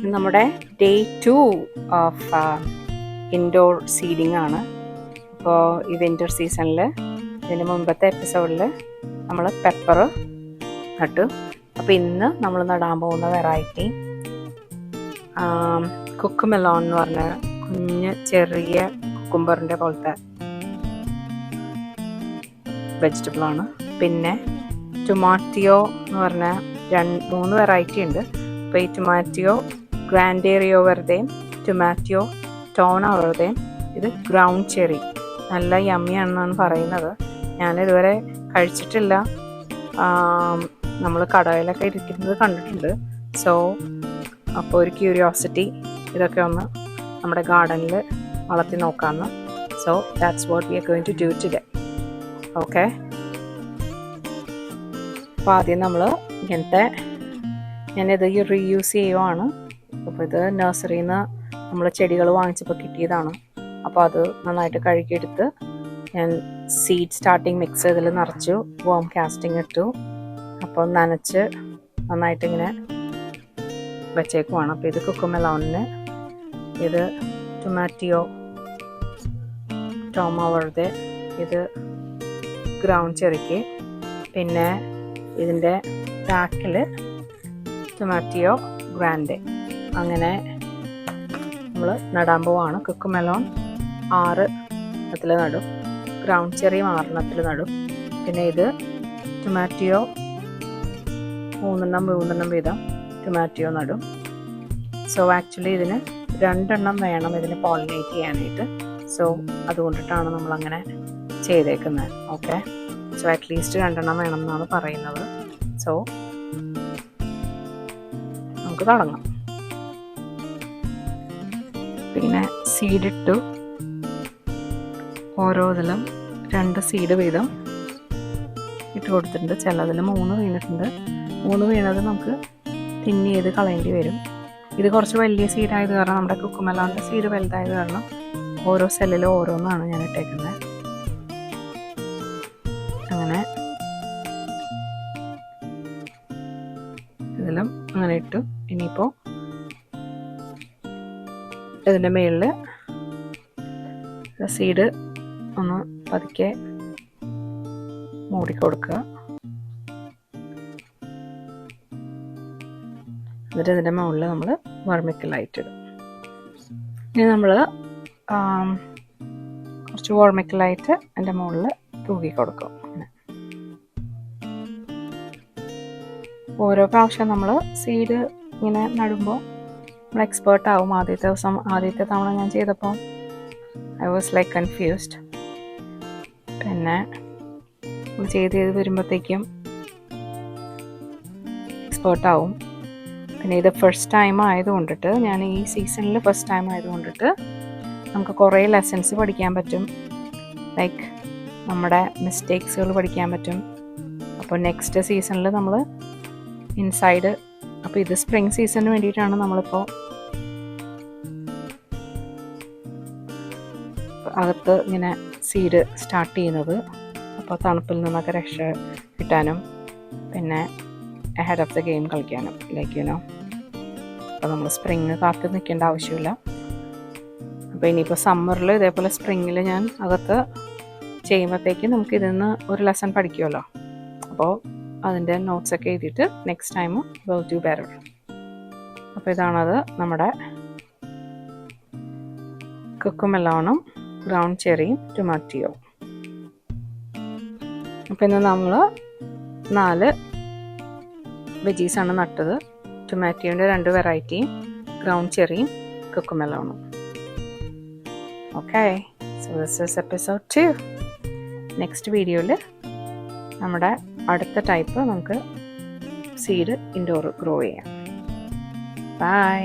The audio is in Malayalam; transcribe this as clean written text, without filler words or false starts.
നമ്മുടെ ഡേ 2 ഓഫ് ഇൻഡോർ സീഡിങ് ആണ്. അപ്പോൾ ഈ വിൻ്റർ സീസണിൽ ഇതിന് മുമ്പത്തെ എപ്പിസോഡിൽ നമ്മൾ പെപ്പർ നട്ടു. അപ്പോൾ ഇന്ന് നമ്മൾ നടാൻ പോകുന്ന വെറൈറ്റി കുക്കുമെലോൺ എന്ന് പറഞ്ഞ കുഞ്ഞ് ചെറിയ കുക്കുംബറിൻ്റെ പോലത്തെ വെജിറ്റബിളാണ്. പിന്നെ ടൊമാറ്റിയോ എന്ന് പറഞ്ഞ 3 വെറൈറ്റി ഉണ്ട്. അപ്പോൾ ഈ ടൊമാറ്റിയോ ഗ്രാൻഡേറിയോ വെറുതെയും ടൊമാറ്റിയോ ടോണ വെറുതെയും ഇത് ഗ്രൗണ്ട് ചെറി നല്ല യമ്മിയാണെന്നാണ് പറയുന്നത്. ഞാനിതുവരെ കഴിച്ചിട്ടില്ല, നമ്മൾ കടയിലൊക്കെ ഇരിക്കുന്നത് കണ്ടിട്ടുണ്ട്. സോ അപ്പോൾ ഒരു ക്യൂരിയോസിറ്റി ഇതൊക്കെ ഒന്ന് നമ്മുടെ ഗാർഡനിൽ വളർത്തി നോക്കാമെന്ന്. So that's what we are going to do today. Okay, അപ്പോൾ ആദ്യം നമ്മൾ ഇങ്ങനത്തെ ഞാനിത് റീയൂസ് ചെയ്യുവാണ്. അപ്പോൾ ഇത് നഴ്സറിയിൽ നിന്ന് നമ്മൾ ചെടികൾ വാങ്ങിച്ചപ്പോൾ കിട്ടിയതാണ്. അപ്പോൾ അത് നന്നായിട്ട് കഴുകിയെടുത്ത് ഞാൻ സീഡ് സ്റ്റാർട്ടിങ് മിക്സ് ഇതിൽ നിറച്ചു, വോം കാസ്റ്റിംഗ് ഇട്ടു. അപ്പോൾ നനച്ച് നന്നായിട്ടിങ്ങനെ വെച്ചേക്കുവാണ്. അപ്പോൾ ഇത് കുക്കുമെലോണിന്, ഇത് ടൊമാറ്റിയോ ടോമ വെറുതെ, ഇത് ഗ്രൗണ്ട് ചെറിക്ക്, പിന്നെ ഇതിൻ്റെ ബാക്കിൽ ടൊമാറ്റിയോ ഗ്രാൻഡെ. അങ്ങനെ നമ്മൾ നടാൻ പോവാണ്. കുക്കുമെലോൺ 6 എണ്ണത്തിൽ നടും, ഗ്രൗണ്ട് ചെറി 6 എണ്ണത്തിൽ നടും. പിന്നെ ഇത് ടൊമാറ്റിയോ 3 വീതം ടൊമാറ്റിയോ നടും. സോ ആക്ച്വലി ഇതിന് 2 എണ്ണം വേണം ഇതിന് പോളിനേറ്റ് ചെയ്യാനായിട്ട്. സോ അതുകൊണ്ടിട്ടാണ് നമ്മളങ്ങനെ ചെയ്തേക്കുന്നത്. ഓക്കെ, സോ അറ്റ്ലീസ്റ്റ് 2 എണ്ണം വേണം എന്നാണ് പറയുന്നത്. സോ നമുക്ക് തുടങ്ങാം. പിന്നെ സീഡ് ഇട്ടു, ഓരോ ഇതിലും 2 സീഡ് വീതം ഇട്ട് കൊടുത്തിട്ടുണ്ട്. ചിലതിൽ 3 വീണിട്ടുണ്ട്. 3 വീണത് നമുക്ക് തിന്നി ചെയ്ത് കളയേണ്ടി വരും. ഇത് കുറച്ച് വലിയ സീഡായത് കാരണം, നമ്മുടെ കുക്കുമെലോണിൻ്റെ സീഡ് വലുതായത് കാരണം ഓരോ സെല്ലിലും ഓരോന്നാണ് ഞാൻ ഇട്ടേക്കുന്നത്. അങ്ങനെ ഇതിലും അങ്ങനെ ഇട്ടു. ഇനിയിപ്പോൾ ഇതിൻ്റെ മുകളിൽ സീഡ് ഒന്ന് പതുക്കെ മൂടിക്കൊടുക്കുക. എന്നിട്ട് ഇതിൻ്റെ മുകളിൽ നമ്മൾ വർമിക്കലൈറ്റ് ഇടും. ഇനി നമ്മൾ കുറച്ച് വർമിക്കലൈറ്റ് എൻ്റെ മുകളിൽ തൂക്കി കൊടുക്കും. ഓരോ പ്രാവശ്യം നമ്മൾ സീഡ് ഇങ്ങനെ നടുമ്പോൾ നമ്മൾ എക്സ്പേർട്ട് ആവും. ആദ്യത്തെ തവണ ഞാൻ ചെയ്തപ്പോൾ ഐ വാസ് ലൈക്ക് കൺഫ്യൂസ്ഡ്. പിന്നെ നമ്മൾ ചെയ്ത് വരുമ്പോഴത്തേക്കും എക്സ്പേർട്ട് ആവും. പിന്നെ ഇത് ഫസ്റ്റ് ടൈം ആയതുകൊണ്ടിട്ട്, ഞാൻ ഈ സീസണിൽ ഫസ്റ്റ് ടൈം ആയതുകൊണ്ടിട്ട് നമുക്ക് കുറേ ലെസൺസ് പഠിക്കാൻ പറ്റും. ലൈക്ക് നമ്മുടെ മിസ്റ്റേക്സുകൾ പഠിക്കാൻ പറ്റും. അപ്പോൾ നെക്സ്റ്റ് സീസണിൽ നമ്മൾ ഇൻസൈഡ്, അപ്പോൾ ഇത് സ്പ്രിംഗ് സീസണിന് വേണ്ടിയിട്ടാണ് നമ്മളിപ്പോൾ അകത്ത് ഇങ്ങനെ സീഡ് സ്റ്റാർട്ട് ചെയ്യുന്നത്. അപ്പോൾ തണുപ്പിൽ നിന്നൊക്കെ രക്ഷ കിട്ടാനും പിന്നെ അഹെഡ് ഓഫ് ദ ഗെയിം കളിക്കാനും, ലൈക്ക് യുനോ. അപ്പോൾ നമ്മൾ സ്പ്രിങ് കാത്ത് നിൽക്കേണ്ട ആവശ്യമില്ല. അപ്പോൾ ഇനിയിപ്പോൾ സമ്മറിൽ ഇതേപോലെ സ്പ്രിങ്ങിൽ ഞാൻ അകത്ത് ചെയ്യുമ്പോഴത്തേക്ക് നമുക്ക് ഇതിൽ നിന്ന് ഒരു ലെസൺ പഠിക്കുമല്ലോ. അപ്പോൾ അതിൻ്റെ നോട്ട്സൊക്കെ എഴുതിയിട്ട് next time will do better. അപ്പോൾ ഇതാണത് നമ്മുടെ കുക്കുമെലോണും ഗ്രൗണ്ട് ചെറിയും ടൊമാറ്റിയോ. അപ്പോൾ ഇന്ന് നമ്മൾ 4 വെജീസാണ് നട്ടത്. ടൊമാറ്റോൻ്റെ 2 വെറൈറ്റിയും ഗ്രൗണ്ട് ചെറിയും കുക്കുമെലോണും. Okay, so this is episode 2. Next വീഡിയോയിൽ നമ്മുടെ അടുത്ത ടൈപ്പ് നമുക്ക് സീഡ് ഇൻഡോർ ഗ്രോ ചെയ്യാം. ബൈ.